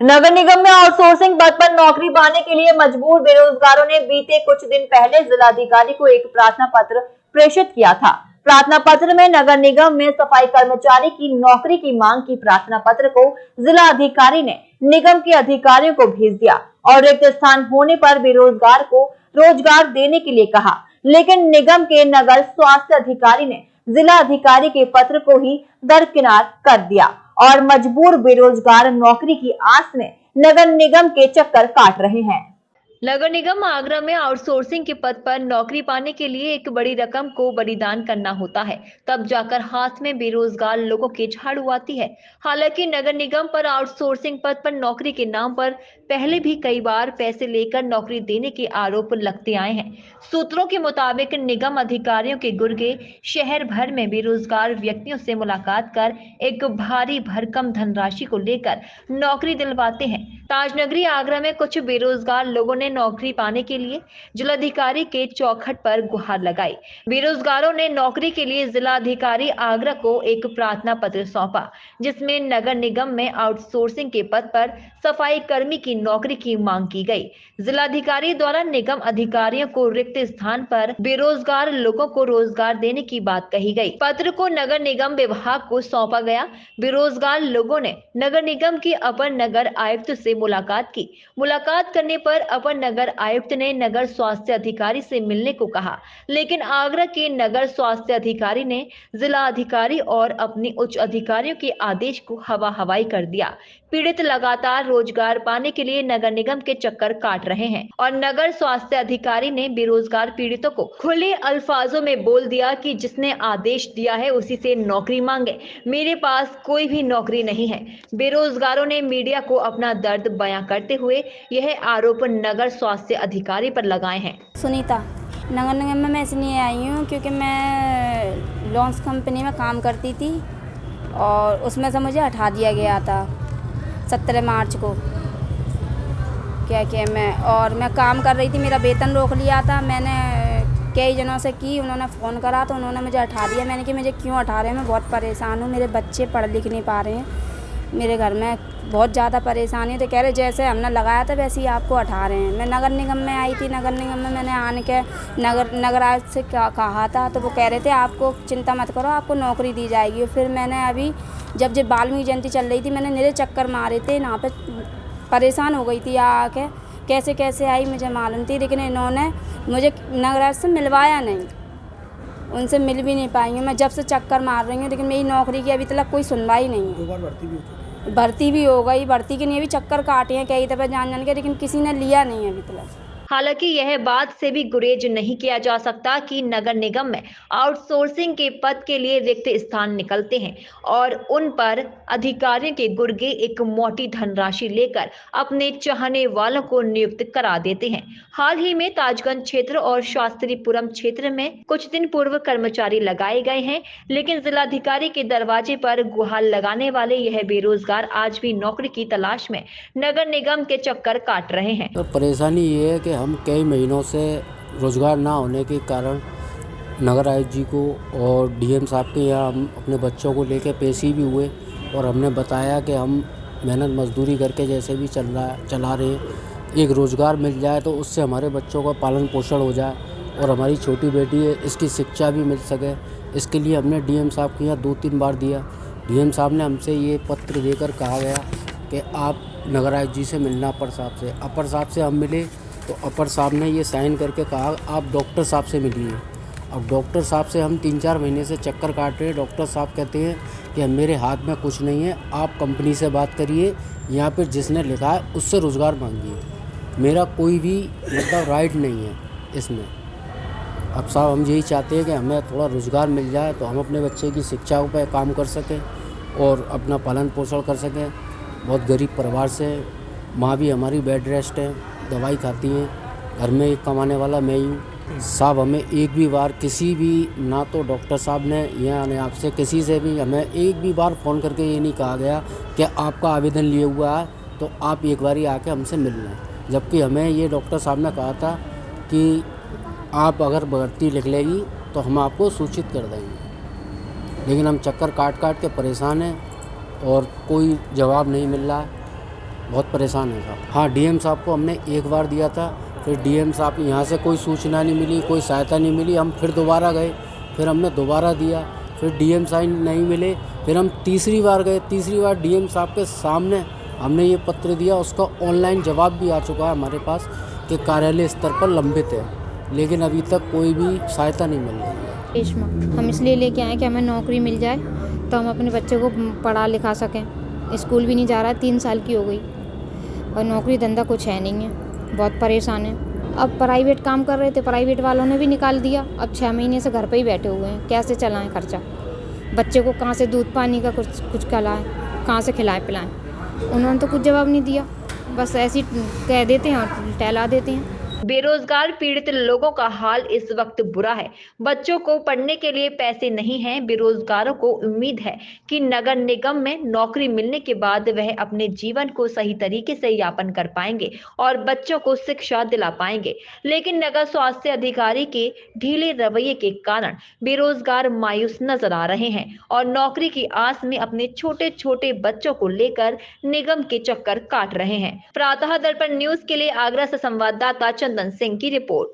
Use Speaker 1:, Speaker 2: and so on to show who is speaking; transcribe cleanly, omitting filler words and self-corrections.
Speaker 1: नगर निगम में आउटसोर्सिंग पद पर नौकरी पाने के लिए मजबूर बेरोजगारों ने बीते कुछ दिन पहले जिलाधिकारी को एक प्रार्थना पत्र प्रेषित किया था। प्रार्थना पत्र में नगर निगम में सफाई कर्मचारी की नौकरी की मांग की प्रार्थना पत्र को जिला अधिकारी ने निगम के अधिकारियों को भेज दिया और रिक्त स्थान होने पर बेरोजगार को रोजगार देने के लिए कहा, लेकिन निगम के नगर स्वास्थ्य अधिकारी ने जिला अधिकारी के पत्र को ही दरकिनार कर दिया और मजबूर बेरोजगार नौकरी की आस में नगर निगम के चक्कर काट रहे हैं।
Speaker 2: नगर निगम आगरा में आउटसोर्सिंग के पद पर नौकरी पाने के लिए एक बड़ी रकम को बलिदान करना होता है, तब जाकर हाथ में बेरोजगार लोगों की झाड़ू आती है। हालांकि नगर निगम पर आउटसोर्सिंग पद पर नौकरी के नाम पर पहले भी कई बार पैसे लेकर नौकरी देने के आरोप लगते आए हैं। सूत्रों के मुताबिक निगम अधिकारियों के गुर्गे शहर भर में बेरोजगार व्यक्तियों से मुलाकात कर एक भारी भरकम धनराशि को लेकर नौकरी दिलवाते हैं। ताजनगरी आगरा में कुछ बेरोजगार लोगों ने नौकरी पाने के लिए जिलाधिकारी के चौखट पर गुहार लगाई। बेरोजगारों ने नौकरी के लिए जिलाधिकारी आगरा को एक प्रार्थना पत्र सौंपा, जिसमें नगर निगम में आउटसोर्सिंग के पद पर सफाई कर्मी की नौकरी की मांग की गई। जिलाधिकारी द्वारा निगम अधिकारियों को रिक्त स्थान पर बेरोजगार लोगों को रोजगार देने की बात कही गई। पत्र को नगर निगम विभाग को सौंपा गया। बेरोजगार लोगों ने नगर निगम के अपर नगर आयुक्त से मुलाकात की। मुलाकात करने पर अपर नगर आयुक्त ने नगर स्वास्थ्य अधिकारी से मिलने को कहा, लेकिन आगरा के नगर स्वास्थ्य अधिकारी ने जिला अधिकारी और अपने उच्च अधिकारियों के आदेश को हवा हवाई कर दिया। पीड़ित लगातार रोजगार पाने के लिए नगर निगम के चक्कर काट रहे हैं और नगर स्वास्थ्य अधिकारी ने बेरोजगार पीड़ितों को खुले अल्फाजों में बोल दिया कि जिसने आदेश दिया है उसी से नौकरी मांगे, मेरे पास कोई भी नौकरी नहीं है। बेरोजगारों ने मीडिया को अपना दर्द बयां करते हुए यह आरोप नगर स्वास्थ्य अधिकारी पर लगाए हैं।
Speaker 3: सुनीता, नगर निगम में मैं इसलिए आई हूँ क्योंकि मैं लॉन्च कंपनी में काम करती थी और उसमें से मुझे हटा दिया गया था 17 मार्च को। मैं काम कर रही थी, मेरा वेतन रोक लिया था। मैंने कई जनों से की, उन्होंने फ़ोन करा तो उन्होंने मुझे हटा दिया। मैंने कि मुझे क्यों हटा रहे हैं, मैं बहुत परेशान हूँ, मेरे बच्चे पढ़ लिख नहीं पा रहे हैं, मेरे घर में बहुत ज़्यादा परेशानी है। तो कह रहे जैसे हमने लगाया था वैसे ही आपको हटा रहे हैं। मैं नगर निगम में आई थी, नगर निगम में मैंने आने के नगर आयुक्त से कहा था तो वो कह रहे थे आपको चिंता मत करो, आपको नौकरी दी जाएगी। और फिर मैंने अभी जब वाल्मीकि जयंती चल रही थी, मैंने निरे चक्कर मारे थे, यहाँ पे परेशान हो गई थी आके, कैसे कैसे आई मुझे मालूम थी, लेकिन इन्होंने मुझे नगर आयुक्त से मिलवाया नहीं, उनसे मिल भी नहीं पाई हूँ। मैं जब से चक्कर मार रही हूँ, लेकिन मेरी नौकरी की अभी तक कोई सुनवाई नहीं है। भर्ती भी हो गई, भर्ती के लिए भी चक्कर काटे हैं कई दफ़े जान के, लेकिन किसी ने लिया नहीं है अभी तक।
Speaker 2: हालांकि यह बात से भी गुरेज नहीं किया जा सकता कि नगर निगम में आउटसोर्सिंग के पद के लिए रिक्त स्थान निकलते हैं और उन पर अधिकारियों के गुर्गे एक मोटी धनराशि लेकर अपने चाहने वालों को नियुक्त करा देते हैं। हाल ही में ताजगंज क्षेत्र और शास्त्रीपुरम क्षेत्र में कुछ दिन पूर्व कर्मचारी लगाए गए हैं, लेकिन जिलाधिकारी के दरवाजे पर गुहार लगाने वाले यह बेरोजगार आज भी नौकरी की तलाश में नगर निगम के चक्कर काट रहे हैं।
Speaker 4: तो परेशानी ये है कि हम कई महीनों से रोज़गार ना होने के कारण नगर आयुक्त जी को और डीएम साहब के यहाँ हम अपने बच्चों को लेके पेशी भी हुए और हमने बताया कि हम मेहनत मजदूरी करके जैसे भी चला रहे हैं, एक रोज़गार मिल जाए तो उससे हमारे बच्चों का पालन पोषण हो जाए और हमारी छोटी बेटी है इसकी शिक्षा भी मिल सके। इसके लिए हमने डीएम साहब के यहाँ 2-3 बार दिया। डीएम साहब ने हमसे ये पत्र देकर कहा गया कि आप नगर आयुक्त जी से मिलना अपर साहब से। अपर साहब से हम मिले तो अपर साहब ने ये साइन करके कहा आप डॉक्टर साहब से मिलिए। अब डॉक्टर साहब से हम 3-4 महीने से चक्कर काट रहे हैं। डॉक्टर साहब कहते हैं कि मेरे हाथ में कुछ नहीं है, आप कंपनी से बात करिए, यहाँ पर जिसने लिखा है उससे रोज़गार मांगिए, मेरा कोई भी मतलब राइट नहीं है इसमें। अब साहब हम यही चाहते हैं कि हमें थोड़ा रोज़गार मिल जाए तो हम अपने बच्चे की शिक्षा पर काम कर सकें और अपना पालन पोषण कर सकें। बहुत गरीब परिवार से, माँ भी हमारी बेड रेस्ट है, दवाई खाती है, घर में एक कमाने वाला मैं ही हूँ। साहब हमें एक भी बार किसी भी, ना तो डॉक्टर साहब ने या आपसे किसी से भी हमें एक भी बार फ़ोन करके ये नहीं कहा गया कि आपका आवेदन लिए हुआ है तो आप एक बार ही आके हमसे मिल लें। जबकि हमें ये डॉक्टर साहब ने कहा था कि आप अगर भर्ती लिख लेगी तो हम आपको सूचित कर देंगे, लेकिन हम चक्कर काट के परेशान हैं और कोई जवाब नहीं मिल रहा है। बहुत परेशान है साहब। हाँ, डीएम साहब को हमने एक बार दिया था, फिर डीएम साहब यहाँ से कोई सूचना नहीं मिली, कोई सहायता नहीं मिली। हम फिर दोबारा गए, फिर हमने दोबारा दिया, फिर डीएम साहब नहीं मिले। फिर हम तीसरी बार गए, तीसरी बार डीएम साहब के सामने हमने ये पत्र दिया। उसका ऑनलाइन जवाब भी आ चुका है हमारे पास कि कार्यालय स्तर पर लंबित है, लेकिन अभी तक कोई भी सहायता नहीं मिल रही है।
Speaker 5: रेशमा, हम इसलिए लेके आए कि हमें नौकरी मिल जाए तो हम अपने बच्चे को पढ़ा लिखा सकें। स्कूल भी नहीं जा रहा है, 3 साल की हो गई और नौकरी धंधा कुछ है नहीं है, बहुत परेशान है। अब प्राइवेट काम कर रहे थे, प्राइवेट वालों ने भी निकाल दिया। अब 6 महीने से घर पे ही बैठे हुए हैं, कैसे चलाएं खर्चा? बच्चे को कहाँ से दूध पानी का कुछ खिलाएं, कहाँ से खिलाएं पिलाएं? उन्होंने तो कुछ जवाब नहीं दिया, बस ऐसे ही कह देते हैं और टहला देते हैं।
Speaker 2: बेरोजगार पीड़ित लोगों का हाल इस वक्त बुरा है। बच्चों को पढ़ने के लिए पैसे नहीं हैं। बेरोजगारों को उम्मीद है कि नगर निगम में नौकरी मिलने के बाद वह अपने जीवन को सही तरीके से यापन कर पाएंगे और बच्चों को शिक्षा दिला पाएंगे। लेकिन नगर स्वास्थ्य अधिकारी के ढीले रवैये के कारण बेरोजगार मायूस नजर आ रहे हैं और नौकरी की आस में अपने छोटे छोटे बच्चों को लेकर निगम के चक्कर काट रहे हैं। प्रातः दर्पण न्यूज के लिए आगरा से संवाददाता चंदन सिंह की रिपोर्ट।